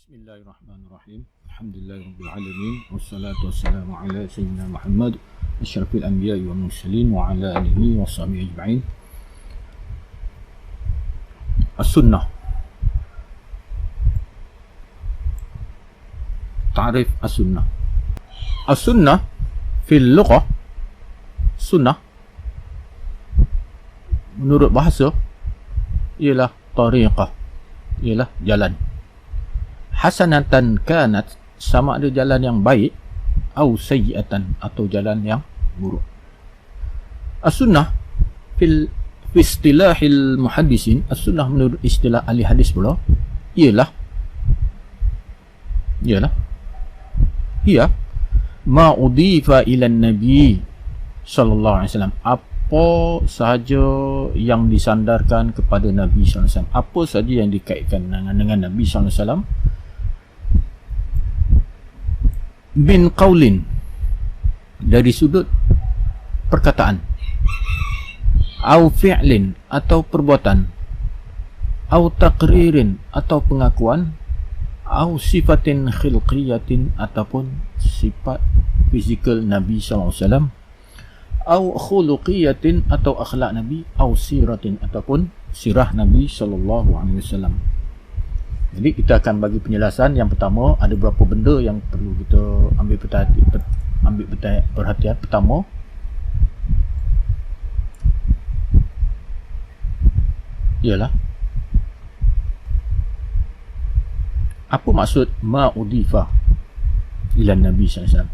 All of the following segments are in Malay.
Bismillahirrahmanirrahim. Alhamdulillahirabbil alamin wassalatu wassalamu ala sayyidina Muhammad asyrafil anbiya'i wal mursalin wa ala alihi washabihi ajma'in. As-sunnah. Ta'rif as-sunnah. As-sunnah fil lughah, sunnah menurut bahasa ialah tariqah, ialah jalan. Hasanatan kanat, sama ada jalan yang baik, atau sayyi'atan, atau jalan yang buruk. As-sunnah fi istilahil muhaddisin, as-sunnah menurut istilah ahli hadis pula ialah ma udifa ila nabi sallallahu alaihi wasallam, apa sahaja yang disandarkan kepada Nabi sallallahu alaihi wasallam, apa sahaja yang dikaitkan dengan Nabi sallallahu alaihi wasallam, min qaulin, dari sudut perkataan, au fi'lin, atau perbuatan, au taqririn, atau pengakuan, au sifatin khilqiyatin, ataupun sifat fizikal Nabi SAW, au khuluqiyatin, atau akhlak Nabi, au siratin, ataupun sirah Nabi SAW. Jadi kita akan bagi penjelasan. Yang pertama, ada beberapa benda yang perlu kita ambil perhatian. Pertama, ialah apa maksud ma udifa ila Nabi SAW.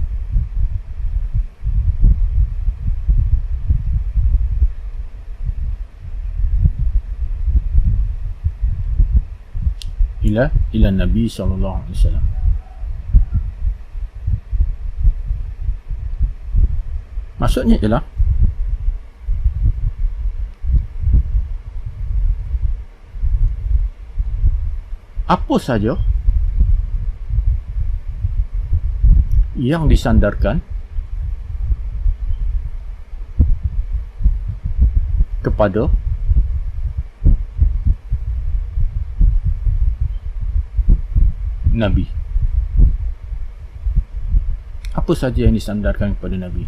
ila Nabi sallallahu alaihi wasallam. Maksudnya ialah apa saja yang disandarkan kepada Nabi. Apa saja yang disandarkan kepada Nabi.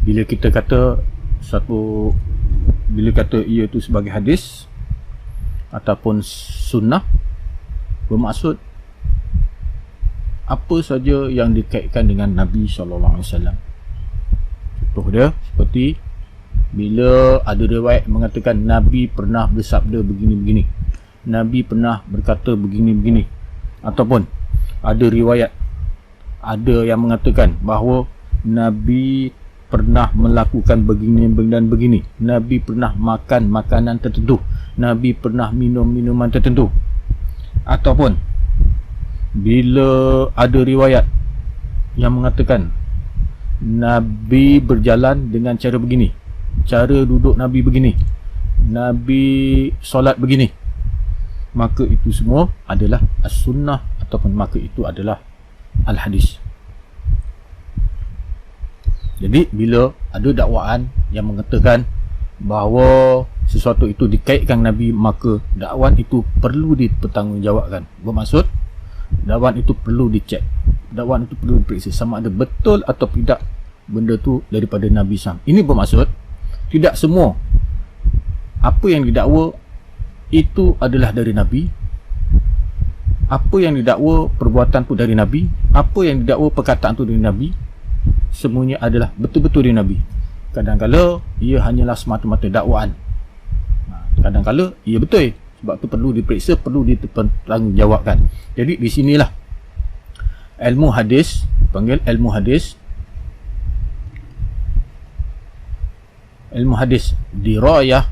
Bila kita kata bila kata ia itu sebagai hadis ataupun sunnah, bermaksud apa saja yang dikaitkan dengan Nabi SAW. Contoh dia seperti bila ada riwayat mengatakan Nabi pernah bersabda begini-begini, Nabi pernah berkata begini-begini, ataupun ada riwayat ada yang mengatakan bahawa Nabi pernah melakukan begini dan begini, Nabi pernah makan makanan tertentu, Nabi pernah minum minuman tertentu, ataupun bila ada riwayat yang mengatakan Nabi berjalan dengan cara begini, cara duduk Nabi begini, Nabi solat begini, maka itu semua adalah as-sunnah, ataupun maka itu adalah al-hadis. Jadi bila ada dakwaan yang mengatakan bahawa sesuatu itu dikaitkan Nabi, maka dakwaan itu perlu dipertanggungjawabkan. Bermaksud dakwaan itu perlu dicek, dakwaan itu perlu diperiksa sama ada betul atau tidak benda tu daripada Nabi SAW. Ini bermaksud tidak semua apa yang didakwa itu adalah dari Nabi, apa yang didakwa perbuatan tu dari Nabi, apa yang didakwa perkataan tu dari Nabi, semuanya adalah betul-betul dari Nabi. Kadang-kala ia hanyalah semata-mata dakwaan, kadang-kala ia betul. Sebab tu perlu diperiksa, perlu dipertanggungjawabkan. Jadi di sinilah ilmu hadis, panggil ilmu hadis. Ilmu hadis dirayah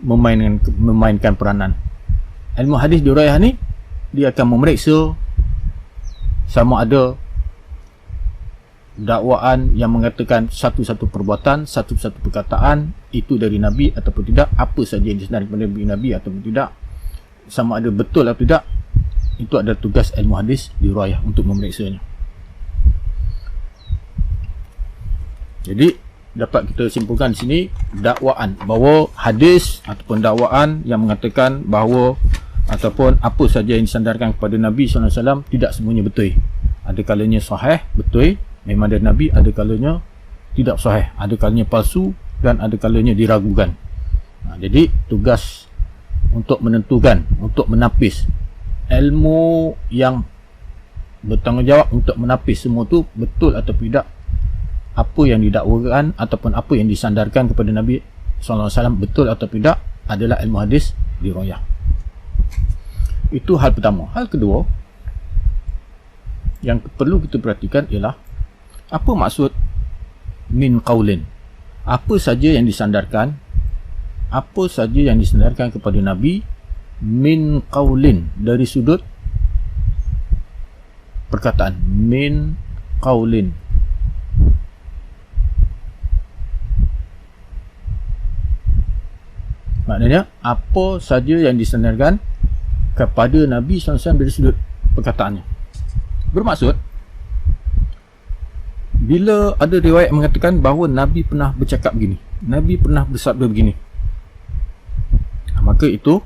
memainkan peranan. Ilmu hadis dirayah ni dia akan memeriksa sama ada dakwaan yang mengatakan satu-satu perbuatan, satu-satu perkataan itu dari Nabi ataupun tidak, apa saja yang disandarkan kepada Nabi ataupun tidak, sama ada betul atau tidak, itu adalah tugas ilmu hadis di riwayah untuk memeriksanya. Jadi dapat kita simpulkan di sini dakwaan bahawa hadis ataupun dakwaan yang mengatakan bahawa ataupun apa saja yang disandarkan kepada Nabi SAW tidak semuanya betul. Ada kalanya sahih, betul, memang dari Nabi, ada kalanya tidak sahih, ada kalanya palsu dan ada kalanya diragukan. Jadi tugas untuk menentukan, untuk menapis ilmu yang bertanggungjawab untuk menapis semua tu betul atau tidak apa yang didakwakan ataupun apa yang disandarkan kepada Nabi SAW betul atau tidak adalah ilmu hadis riwayah. Itu hal pertama. Hal kedua yang perlu kita perhatikan ialah apa maksud min qaulin. Apa saja yang disandarkan, apa saja yang disandarkan kepada Nabi min qaulin, dari sudut perkataan. Min qaulin, maknanya apa saja yang disandarkan kepada Nabi SAW dari sudut perkataannya. Bermaksud bila ada riwayat mengatakan bahawa Nabi pernah bercakap begini, Nabi pernah bersabda begini, maka itu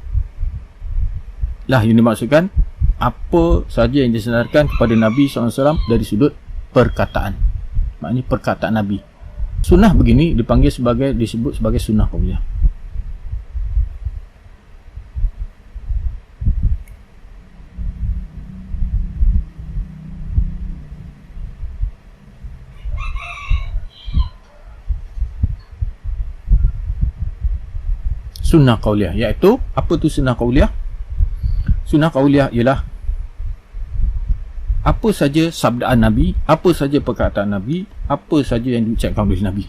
lah yang dimaksudkan apa saja yang disandarkan kepada Nabi SAW dari sudut perkataan. Maknanya perkataan Nabi. Sunnah begini disebut sebagai sunnah qauliyah. Sunnah qauliyah, iaitu apa tu sunnah qauliyah? Sunnah qauliyah ialah apa saja sabdaan Nabi, apa saja perkataan Nabi, apa saja yang diucapkan oleh Nabi,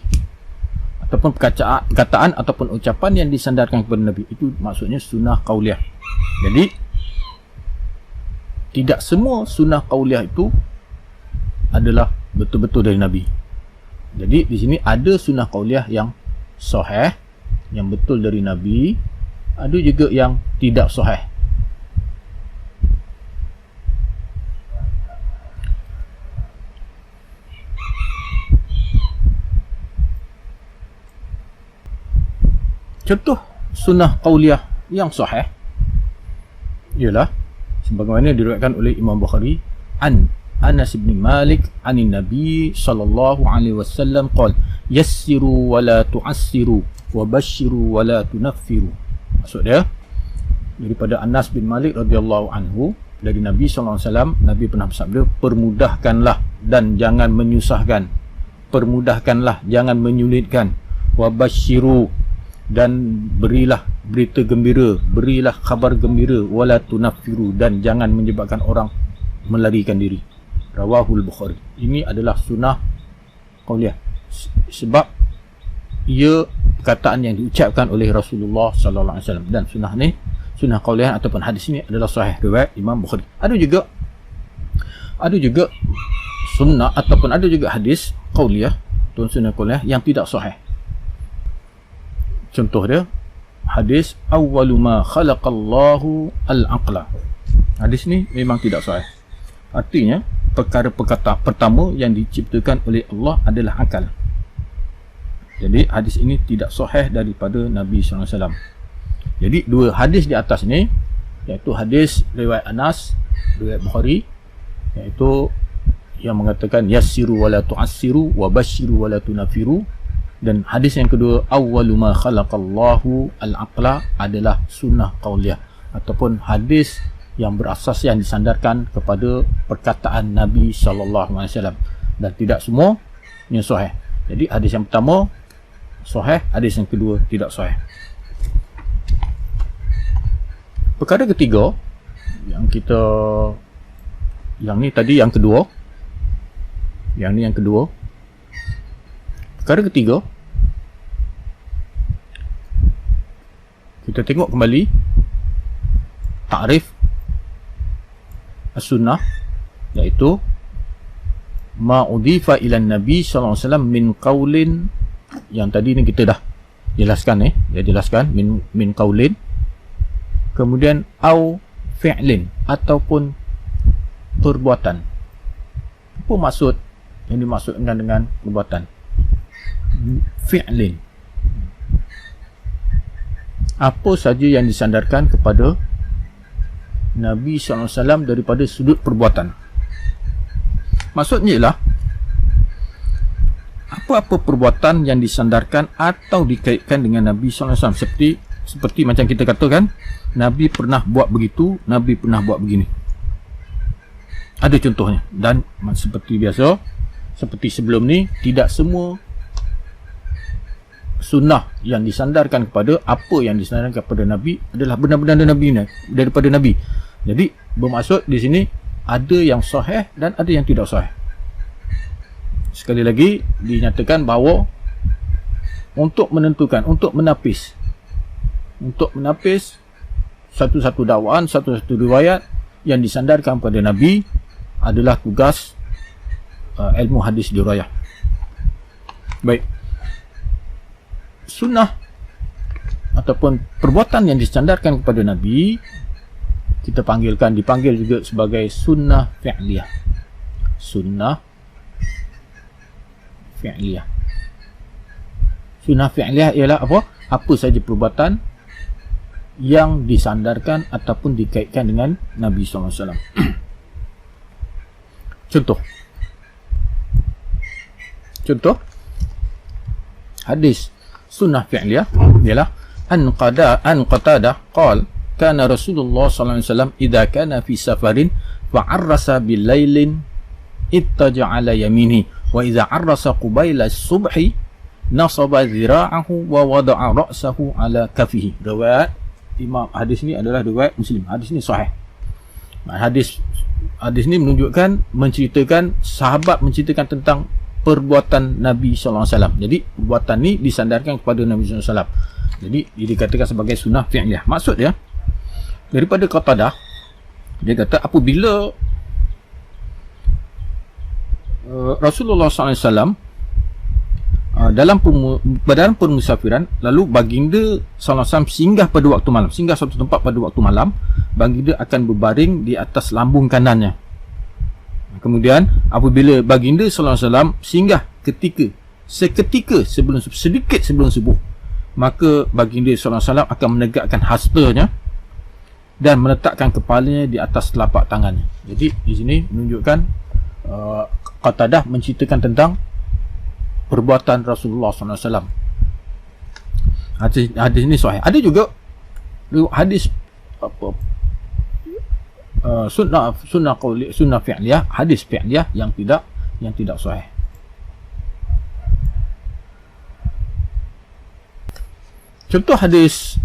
ataupun perkataan ataupun ucapan yang disandarkan kepada Nabi, itu maksudnya sunnah qauliyah. Jadi tidak semua sunnah qauliyah itu adalah betul-betul dari Nabi. Jadi di sini ada sunnah qauliyah yang sahih, yang betul dari Nabi, ada juga yang tidak sahih. Contoh sunnah qauliyah yang sahih ialah sebagaimana diriwayatkan oleh Imam Bukhari an Anas bin Malik anin Nabi sallallahu alaihi wasallam qala yassiru wa la tu'assiru wa basyiru wa la tunaffiru. Maksud dia daripada Anas bin Malik radhiyallahu anhu, dari Nabi sallallahu alaihi wasallam, Nabi pernah bersabda, permudahkanlah dan jangan menyusahkan, permudahkanlah jangan menyulitkan, wa basyiru dan berilah berita gembira, berilah khabar gembira, wa la tunaffiru dan jangan menyebabkan orang melarikan diri. Rawahul Bukhari. Ini adalah sunnah qauliyah sebab ia perkataan yang diucapkan oleh Rasulullah sallallahu alaihi wasallam, dan sunnah ni, sunnah qauliyah ataupun hadis ini adalah sahih riwayat Imam Bukhari. Ada juga sunnah ataupun ada juga hadis qauliyah atau sunnah qauliyah yang tidak sahih. Contoh dia hadis awwalu ma khalaqallahu al-aqla. Hadis ni memang tidak sahih. Artinya perkara pertama yang diciptakan oleh Allah adalah akal. Jadi hadis ini tidak sahih daripada Nabi SAW. Jadi dua hadis di atas ni, iaitu hadis riwayat Anas, riwayat Bukhari, iaitu yang mengatakan yassiru wa la tu'assiru wa basyiru wa la tunafiru, dan hadis yang kedua awwalu ma khalaqallahu al-aqla adalah sunnah qauliyah ataupun hadis yang berasas yang disandarkan kepada perkataan Nabi SAW, dan tidak semua yang sahih. Jadi hadis yang pertama sahih, hadis yang kedua tidak sahih. Perkara ketiga yang ni tadi yang kedua, yang ni yang kedua. Perkara ketiga, kita tengok kembali takrif as-sunnah, iaitu ma udhifa ila Nabi sallallahu alaihi wasallam min qaulin. Yang tadi ni kita dah jelaskan, dia jelaskan min qaulin, kemudian au fi'lin ataupun perbuatan. Apa maksud yang dimaksudkan dengan perbuatan? Fi'lin. Apa saja yang disandarkan kepada Nabi SAW daripada sudut perbuatan. Maksudnya ialah apa-apa perbuatan yang disandarkan atau dikaitkan dengan Nabi SAW, seperti macam kita katakan Nabi pernah buat begitu, Nabi pernah buat begini. Ada contohnya. Dan seperti biasa, seperti sebelum ni, tidak semua sunnah yang disandarkan kepada apa yang disandarkan kepada Nabi adalah benar-benar daripada Nabi. Jadi bermaksud di sini ada yang sahih dan ada yang tidak sahih. Sekali lagi dinyatakan bahawa untuk menentukan, untuk menapis satu-satu dakwaan, satu-satu riwayat yang disandarkan pada Nabi adalah tugas ilmu hadis dirayah. Baik, sunnah ataupun perbuatan yang disandarkan kepada Nabi dipanggil juga sebagai sunnah fi'liyah. Sunnah fi'liyah. Sunnah fi'liyah ialah apa? Apa saja perbuatan yang disandarkan ataupun dikaitkan dengan Nabi SAW. Contoh hadis sunnah fi'liyah ialah an Qatadah qala kana Rasulullah sallallahu alaihi wasallam idza kana fi safarin fa'arrasa bil lailin ittaja'a ala yaminihi wa idza arrasa qubaila as-subhi nasaba dhira'ahu wa wada'a ra'sahu ala kafihi. Riwayat Imam, hadis ni adalah riwayat Muslim. Hadis ni sahih. Hadis ni menceritakan sahabat menceritakan tentang perbuatan Nabi sallallahu alaihi wasallam. Jadi perbuatan ni disandarkan kepada Nabi sallallahu alaihi wasallam. Jadi dia dikatakan sebagai sunnah fi'liyah. Maksud dia daripada Qatadah, dia kata apabila Rasulullah SAW dalam permusafiran, lalu baginda SAW singgah pada waktu malam, singgah suatu tempat pada waktu malam, baginda akan berbaring di atas lambung kanannya. Kemudian apabila baginda SAW singgah seketika sedikit sebelum subuh, maka baginda SAW akan menegakkan hastanya dan meletakkan kepalanya di atas telapak tangannya. Jadi di sini menunjukkan Qatadah menceritakan tentang perbuatan Rasulullah SAW. Hadis ini sahih. Ada juga hadis sunnah fi'liyah, hadis fi'liyah yang tidak sahih. Contoh hadis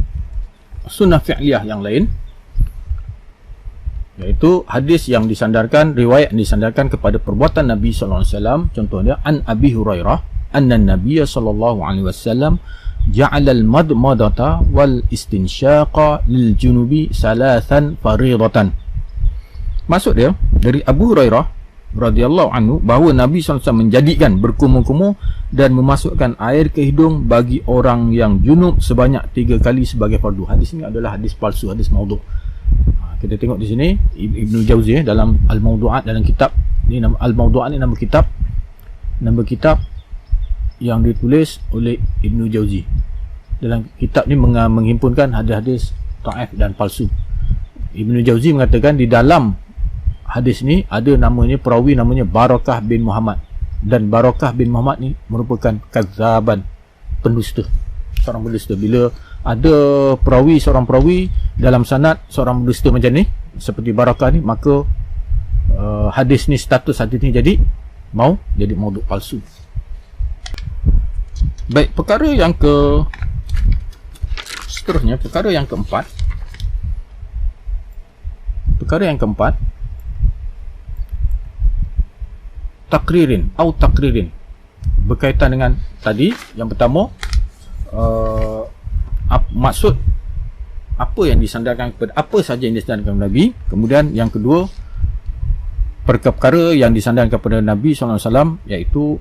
sunnah fi'liyah yang lain iaitu hadis yang disandarkan, riwayat yang disandarkan kepada perbuatan Nabi sallallahu alaihi wasallam. Contohnya an Abi Hurairah anna Nabiy sallallahu alaihi wasallam ja'ala al-madmadata wal istinsyaqa lil junubi salasan faridatan. Maksud dia dari Abu Hurairah radhiyallahu anhu bahawa Nabi sallallahu alaihi wasallam menjadikan berkumur-kumur dan memasukkan air ke hidung bagi orang yang junub sebanyak 3 kali sebagai fardu. Hadis ini adalah hadis palsu, hadis maudhu'. Kita tengok di sini Ibnu Jauzi dalam Al-Mawdu'at, dalam kitab ni, nama Al-Mawdu'at ni nama kitab yang ditulis oleh Ibnu Jauzi. Dalam kitab ni menghimpunkan hadis-hadis dhaif dan palsu. Ibnu Jauzi mengatakan di dalam hadis ni ada perawi namanya Barakah bin Muhammad, dan Barakah bin Muhammad ni merupakan kazaban, pendusta, seorang pendusta. Bila ada seorang perawi dalam sanad seorang pendusta macam ni seperti Barakah ni, maka status hadis ni jadi maudhu' palsu. Baik, perkara yang keempat, takririn atau takririn, berkaitan dengan tadi. Yang pertama, maksud apa yang disandarkan kepada apa saja yang disandarkan kepada Nabi. Kemudian yang kedua, perkara yang disandarkan kepada Nabi SAW, iaitu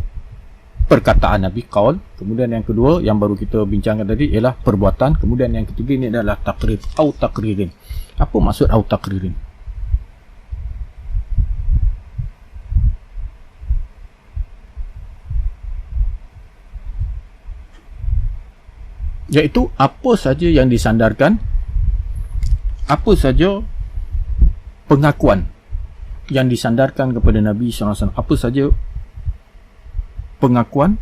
perkataan Nabi, qaul. Kemudian yang kedua yang baru kita bincangkan tadi ialah perbuatan. Kemudian yang ketiga ini adalah takrir atau takririn. Apa maksud atau takririn? iaitu apa saja yang disandarkan, apa saja pengakuan yang disandarkan kepada Nabi SAW, apa saja pengakuan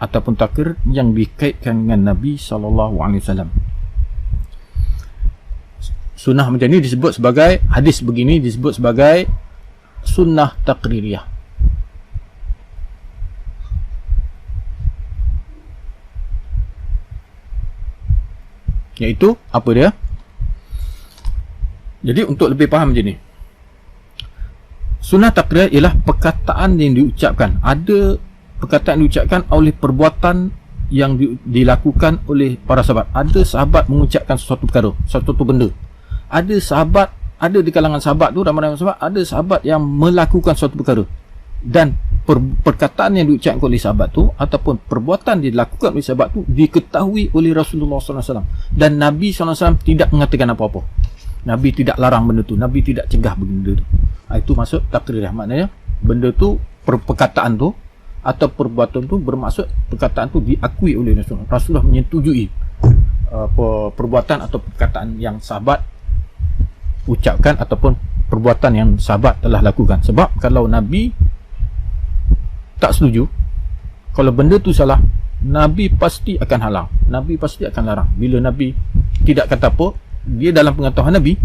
ataupun takrir yang dikaitkan dengan Nabi SAW. Sunnah macam ni disebut sebagai, hadis begini disebut sebagai sunnah takririyah. Iaitu apa dia? Jadi untuk lebih faham macam ni, sunnah takririyah ialah perkataan yang diucapkan. Ada perkataan yang diucapkan oleh perbuatan yang dilakukan oleh para sahabat. Ada sahabat mengucapkan sesuatu perkara, sesuatu benda. Ada sahabat, ada di kalangan sahabat tu, ramai-ramai sahabat, ada sahabat yang melakukan suatu perkara. Dan perkataan yang diucapkan oleh sahabat tu ataupun perbuatan yang dilakukan oleh sahabat tu diketahui oleh Rasulullah SAW. Dan Nabi SAW tidak mengatakan apa-apa. Nabi tidak larang benda tu, Nabi tidak cegah benda tu. Itu maksud takririyah. Maknanya benda tu, perkataan tu atau perbuatan tu, bermaksud perkataan tu diakui oleh Rasulullah. Rasulullah menyetujui perbuatan atau perkataan yang sahabat ucapkan ataupun perbuatan yang sahabat telah lakukan. Sebab kalau Nabi tak setuju, kalau benda tu salah, Nabi pasti akan halang, Nabi pasti akan larang. Bila Nabi tidak kata apa, dia dalam pengetahuan Nabi,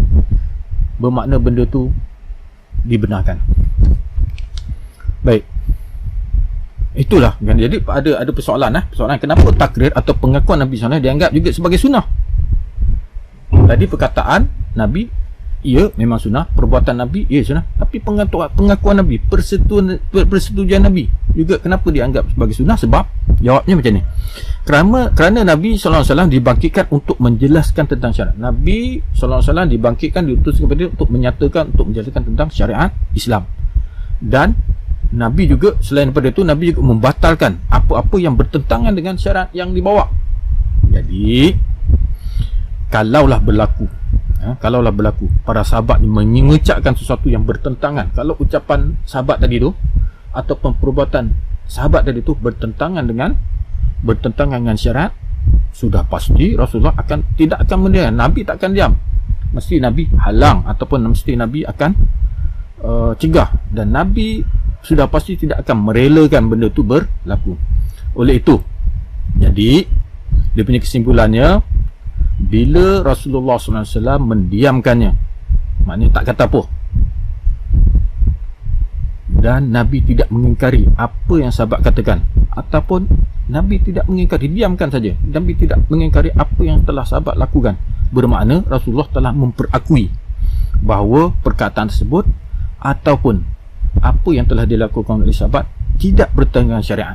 bermakna benda tu dibenarkan. Baik, itulah kan. Jadi ada persoalan persoalan kenapa takrir atau pengakuan Nabi SAW dianggap juga sebagai sunnah. Tadi perkataan Nabi, ya memang sunnah. Perbuatan Nabi, ya sunnah. Tapi pengakuan Nabi, persetujuan Nabi juga kenapa dianggap sebagai sunnah? Sebab jawabnya macam ni, kerana Nabi SAW dibangkitkan untuk menjelaskan tentang syariat. Nabi SAW dibangkitkan, diutus kepada untuk menyatakan, untuk menjelaskan tentang syariat Islam. Dan Nabi juga, selain daripada itu, Nabi juga membatalkan apa-apa yang bertentangan dengan syariat yang dibawa. Jadi kalaulah berlaku para sahabat mengucapkan sesuatu yang bertentangan, kalau ucapan sahabat tadi tu ataupun perbuatan sahabat tadi tu bertentangan dengan syariat, sudah pasti Rasulullah tidak akan mendiam. Nabi tak akan diam, mesti Nabi halang ataupun mesti Nabi akan cegah, dan Nabi sudah pasti tidak akan merelakan benda tu berlaku. Oleh itu, jadi dia punya kesimpulannya, bila Rasulullah SAW mendiamkannya, maknanya tak kata apa, dan Nabi tidak mengingkari apa yang sahabat katakan, ataupun Nabi tidak mengingkari, diamkan saja, Nabi tidak mengingkari apa yang telah sahabat lakukan, bermakna Rasulullah telah memperakui bahawa perkataan tersebut ataupun apa yang telah dilakukan oleh sahabat tidak bertentangan syariat.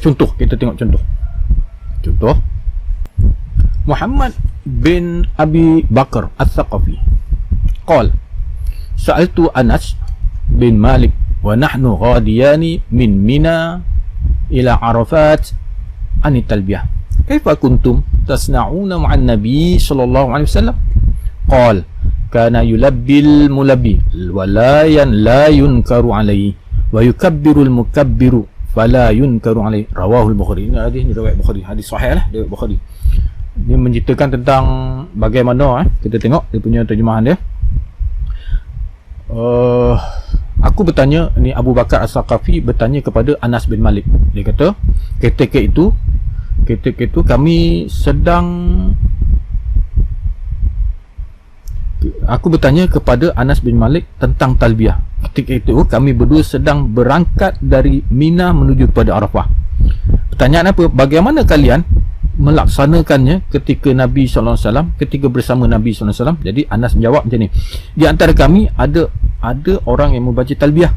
Contoh, kita tengok contoh. Muhammad bin Abi Bakar Al-Thaqafi qala sa'altu Anas bin Malik wa nahnu ghadiyani min Mina ila Arafat an talbiyah, kaifa kuntum tasna'una ma'an nabi sallallahu alaihi wasallam? Qala kana yulabbil mulabbi wa la yunkaru alaihi wa yukabbiru al-mukabbiru fala yunkaru alaihi. Rawahu al-Bukhari. Ini hadis ni riwayat Bukhari, hadis sahih lah, riwayat Bukhari. Dia menceritakan tentang bagaimana kita tengok dia punya terjemahan dia. Aku bertanya, ni Abu Bakar As-Saqafi bertanya kepada Anas bin Malik. Dia kata, ketika itu aku bertanya kepada Anas bin Malik tentang talbiyah. Ketika itu kami berdua sedang berangkat dari Mina menuju kepada Arafah. Pertanyaan apa? Bagaimana kalian melaksanakannya ketika Nabi SAW, ketika bersama Nabi SAW? Jadi Anas menjawab macam ni, di antara kami ada orang yang membaca talbiyah,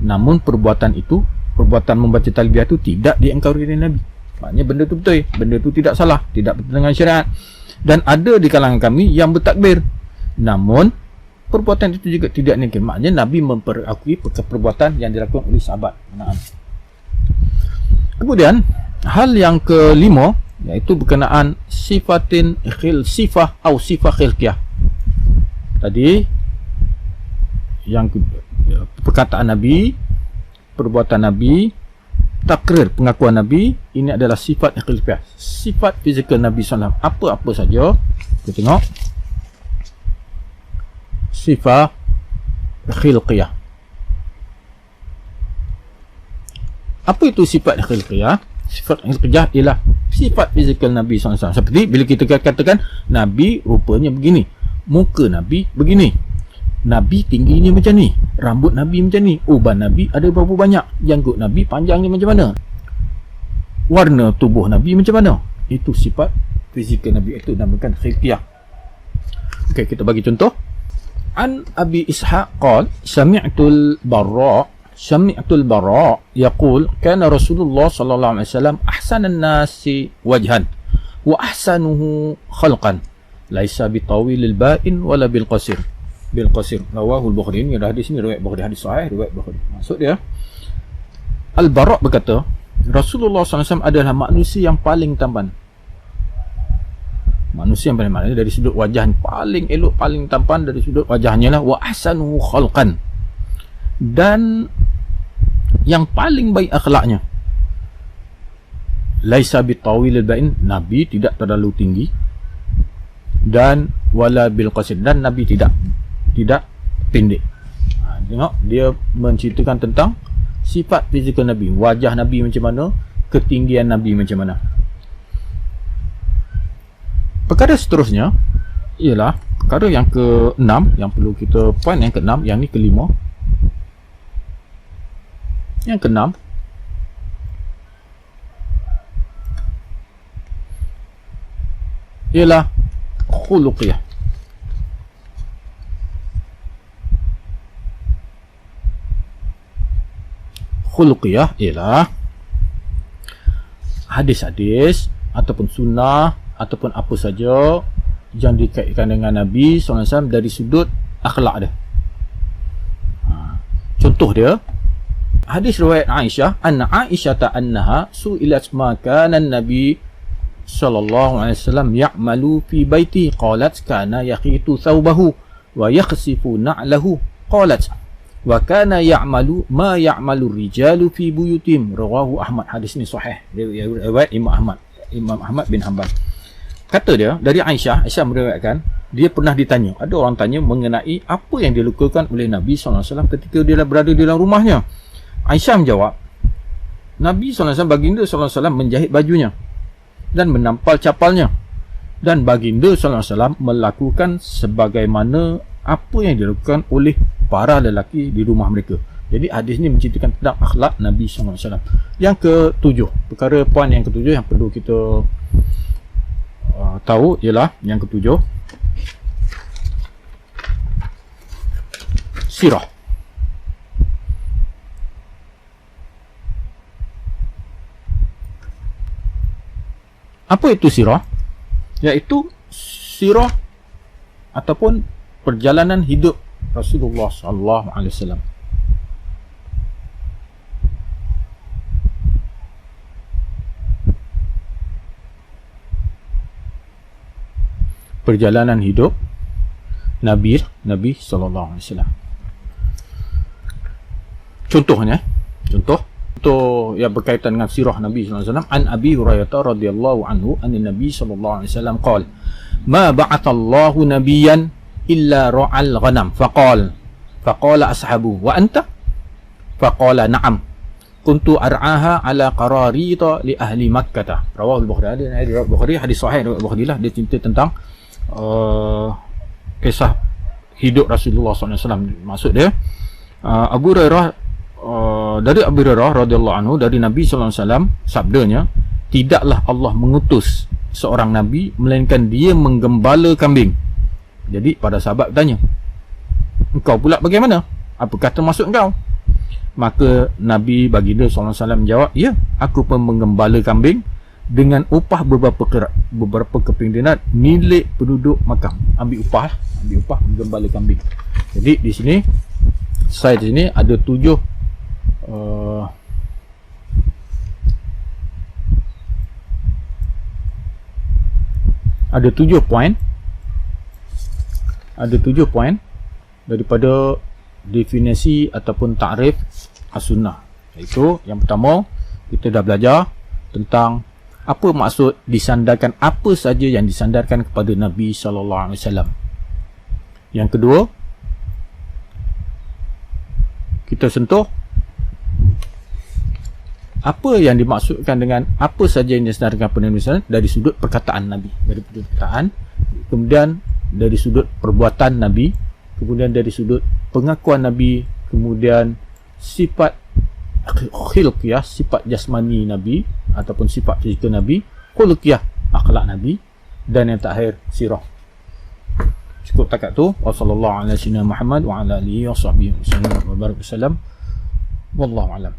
namun perbuatan membaca talbiyah itu tidak diingkari oleh Nabi. Maknanya benda tu betul, benda tu tidak salah, tidak bertentangan syariat. Dan ada di kalangan kami yang bertakbir, namun perbuatan itu juga tidak diingkari. Maknanya Nabi memperakui perbuatan yang dilakukan oleh sahabat. Kemudian hal yang kelima, iaitu berkenaan sifah atau sifah khilqiyah. Tadi yang perkataan Nabi, perbuatan Nabi, takrir pengakuan Nabi ini adalah sifat khilqiyah, sifat fizikal Nabi SAW. Apa-apa saja kita tengok sifat khilqiyah. Apa itu sifat khilqiyah? Sifat khilqiyah ialah sifat fizikal Nabi SAW. Seperti bila kita katakan Nabi rupanya begini, muka Nabi begini, Nabi tingginya macam ni, rambut Nabi macam ni, uban Nabi ada berapa banyak, janggut Nabi panjangnya macam mana, warna tubuh Nabi macam mana. Itu sifat fizikal Nabi, itu namakan khilqiyah. Okey, kita bagi contoh. An Abi Ishaq qala sami'tul Barra yaqul kana Rasulullah sallallahu alaihi wasallam ahsanan nasi wajhan wa ahsanuhu khalqan laisa bitawilil ba'in wala bil qasir. Rawahu al-Bukhari. Ini hadis ni riwayat Bukhari, hadis sahih riwayat Bukhari. Maksud dia, Al-Bara berkata Rasulullah SAW adalah manusia yang paling tampan. Manusia yang paling tampan dari sudut wajah, paling elok, paling tampan dari sudut wajahnya lah. Wa ahsanuhu khalqan, dan yang paling baik akhlaknya. Laisa bitawilil ba'in, Nabi tidak terlalu tinggi, dan wala bil qasir, dan Nabi tidak pendek. Tengok, dia menceritakan tentang sifat fizikal Nabi, wajah Nabi macam mana, ketinggian Nabi macam mana. Perkara seterusnya ialah perkara yang ke-6, yang perlu kita poin yang ke-6, yang ni ke-5. Yang ke-6 ialah khuluqiyah. Khuluqiyah ialah hadis-hadis ataupun sunnah ataupun apa saja yang dikaitkan dengan Nabi SAW dari sudut akhlak dia. Contoh dia, hadis riwayat Aisyah, anna Aisyah annaha su'ilat ma kana an-nabi sallallahu alaihi wasallam ya'malu fi baiti, qalat kana yaqitu thawbahu wa yakhsifu na'lahu, qalat wa kana ya'malu ma ya'malu rijalu fi buyutim. Rawahu Ahmad. Hadis ni sahih, riwayat Imam Ahmad bin Hanbal. Kata dia, dari Aisyah meriwayatkan, dia pernah ditanya, ada orang tanya mengenai apa yang dilakukan oleh Nabi SAW ketika dia berada di dalam rumahnya. Aisyah menjawab, Nabi SAW, baginda SAW menjahit bajunya dan menampal capalnya, dan baginda SAW melakukan sebagaimana apa yang dilakukan oleh para lelaki di rumah mereka. Jadi hadis ni menceritakan tentang akhlak Nabi SAW. Yang ke-7, perkara poin yang ke-7 yang perlu kita tahu ialah yang ke-7, sirah. Apa itu sirah? Iaitu sirah ataupun perjalanan hidup Rasulullah sallallahu alaihi wasallam. Perjalanan hidup Nabi sallallahu alaihi wasallam. Contohnya, contoh yang berkaitan dengan sirah Nabi sallallahu alaihi wasallam. An Abi Hurairah radhiyallahu anhu anna Nabi sallallahu alaihi wasallam qala, ma ba'athallahu nabiyyan illa ra'al ghanam, faqala ashabu wa anta, faqala na'am, kuntu ar'aha ala qararita li ahli Makkah. Rawahu al-Bukhari. Hadis Bukhari, hadis sahih riwayat Bukhari lah. Dia cerita tentang kisah hidup Rasulullah SAW. Maksud dia, Abu Hurairah, dari Abu Hurairah radhiyallahu anhu, dari Nabi SAW, sabdanya, tidaklah Allah mengutus seorang Nabi melainkan dia menggembala kambing. Jadi para sahabat bertanya, engkau pula bagaimana? Apakah termasuk engkau? Maka Nabi baginda SAW menjawab, ya, aku pun menggembala kambing dengan upah beberapa keping dinar milik penduduk Makkah. Ambil upah menggembala kambing. Jadi di sini, saya di sini ada 7 poin. Ada 7 poin daripada definisi ataupun takrif as-sunnah. Iaitu yang pertama kita dah belajar tentang apa maksud disandarkan, apa saja yang disandarkan kepada Nabi sallallahu alaihi wasallam. Yang kedua, kita sentuh apa yang dimaksudkan dengan apa saja yang disandarkan kepada Nabi sallallahu alaihi wasallam dari sudut perkataan Nabi, dari sudut perkataan, kemudian dari sudut perbuatan Nabi, kemudian dari sudut pengakuan Nabi, kemudian sifat khilqiyah, sifat jasmani Nabi ataupun sifat fizikal Nabi, khuluqiyah, akhlak Nabi, dan yang terakhir sirah. Cukup takat tu. Wassallallahu ala sayyidina Muhammad wa ala alihi wa sahbihi wasallam. Wallahu a'lam.